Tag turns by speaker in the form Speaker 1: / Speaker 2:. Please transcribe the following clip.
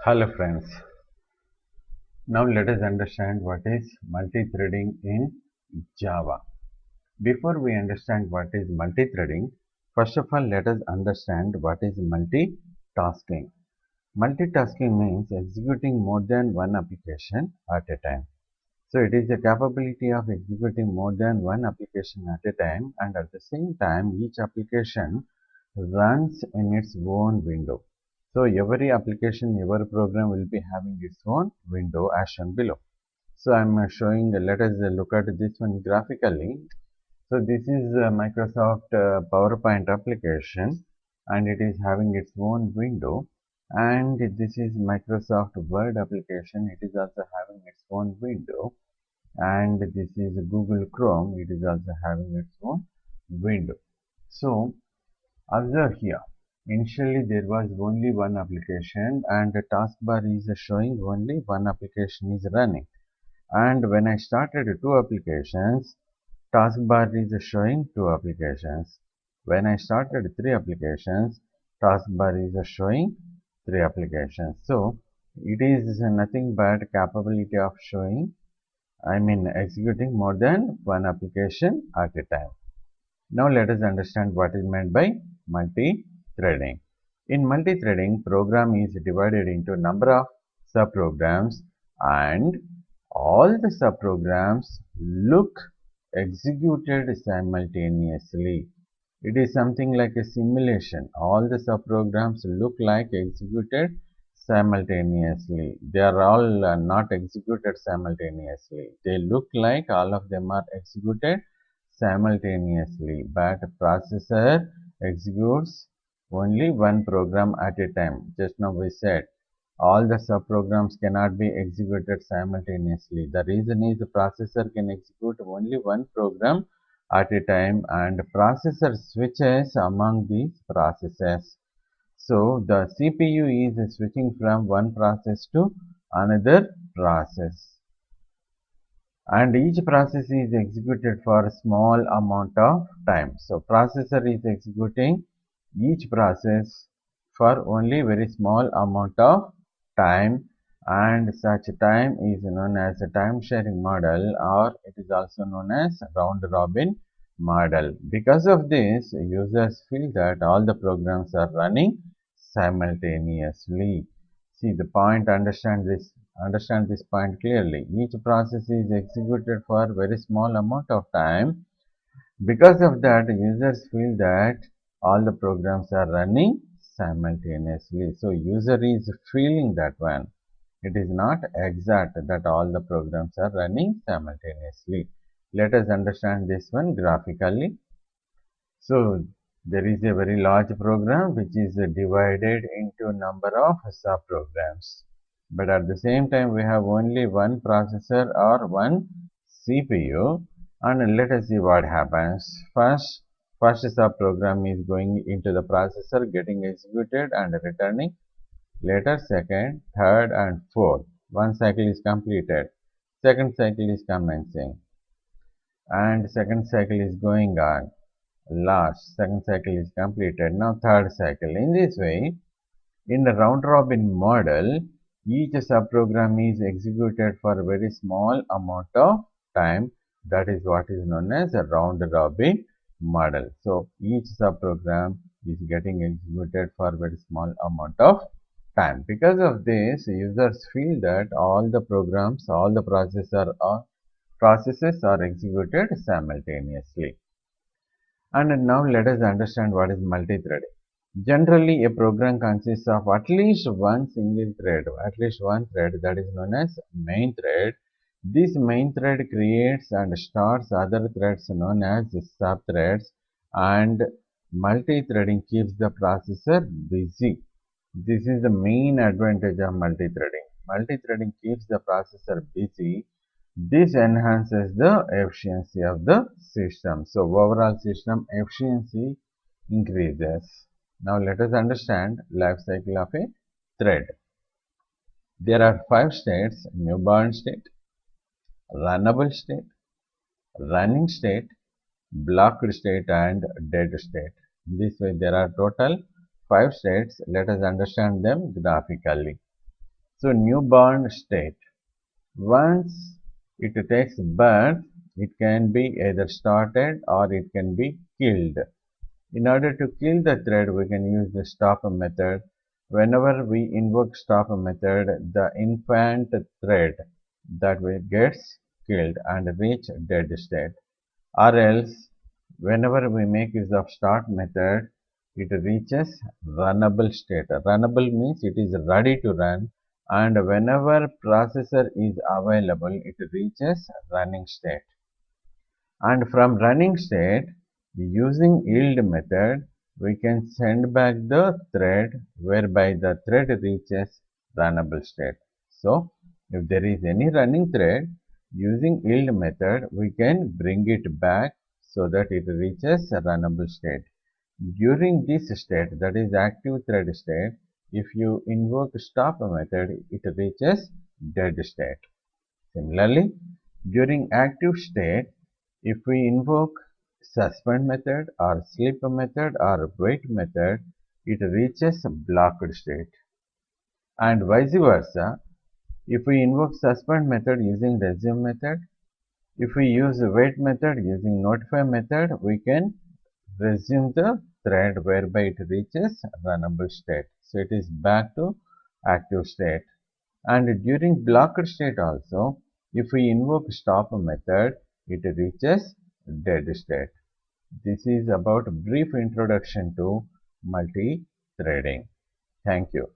Speaker 1: Hello friends, now let us understand what is multithreading in Java. Before we understand what is multithreading, first of all let us understand what is multitasking. Multitasking means executing more than one application at a time. So it is the capability of executing more than one application at a time, and at the same time each application runs in its own window. So every application, every program will be having its own window as shown below. So I am showing, let us look at this one graphically. So this is Microsoft PowerPoint application, and it is having its own window. And this is Microsoft Word application, it is also having its own window. And this is Google Chrome, it is also having its own window. So observe here, initially there was only one application and the taskbar is showing only one application is running. And when I started two applications, taskbar is showing two applications. When I started three applications, taskbar is showing three applications. So it is nothing but capability of showing, executing more than one application at a time. Now let us understand what is meant by multi-threading. In multi-threading, program is divided into number of subprograms and all the subprograms look executed simultaneously. It is something like a simulation. All the subprograms look like executed simultaneously. They are all not executed simultaneously. They look like all of them are executed simultaneously, but processor executes only one program at a time. Just now we said all the subprograms cannot be executed simultaneously. The reason is the processor can execute only one program at a time, and processor switches among these processes. So the CPU is switching from one process to another process, and each process is executed for a small amount of time. So processor is executing each process for only very small amount of time, and such time is known as a time sharing model, or it is also known as round robin model. Because of this, users feel that all the programs are running simultaneously. See the point, understand this point clearly. Each process is executed for a very small amount of time. Because of that, users feel that all the programs are running simultaneously. So user is feeling that one. It is not exact that all the programs are running simultaneously. Let us understand this one graphically. So there is a very large program which is divided into a number of subprograms. But at the same time, we have only one processor or one CPU, and let us see what happens. First subprogram is going into the processor, getting executed and returning. Later, second, third, and fourth. One cycle is completed. Second cycle is commencing, and second cycle is going on. Last, second cycle is completed. Now third cycle. In this way, in the round robin model, each subprogram is executed for a very small amount of time. That is what is known as a round robin model. So each subprogram is getting executed for a very small amount of time. Because of this, users feel that all the programs, all the processes are executed simultaneously. And now let us understand what is multi-threading. Generally, a program consists of at least one single thread, at least one thread, that is known as main thread. This main thread creates and starts other threads known as subthreads, and multi-threading keeps the processor busy. This is the main advantage of multi-threading. Multi-threading keeps the processor busy. This enhances the efficiency of the system. So overall system efficiency increases. Now let us understand life cycle of a thread. There are 5 states: newborn state, runnable state, running state, blocked state, and dead state. This way there are total 5 states. Let us understand them graphically. So newborn state. Once it takes birth, it can be either started or it can be killed. In order to kill the thread, we can use the stop method. Whenever we invoke stop method, the infant thread that will gets killed and reach dead state. Or else, whenever we make use of start method, it reaches runnable state. Runnable means it is ready to run, and whenever processor is available, it reaches running state. And from running state, using yield method, we can send back the thread whereby the thread reaches runnable state. So, if there is any running thread, using yield method, we can bring it back so that it reaches a runnable state. During this state, that is active thread state, if you invoke stop method, it reaches dead state. Similarly, during active state, if we invoke suspend method or sleep method or wait method, it reaches blocked state. And vice versa, if we invoke suspend method using resume method, if we use wait method using notify method, we can resume the thread whereby it reaches runnable state. So it is back to active state. And during blocked state also, if we invoke stop method, it reaches dead state. This is about a brief introduction to multi-threading. Thank you.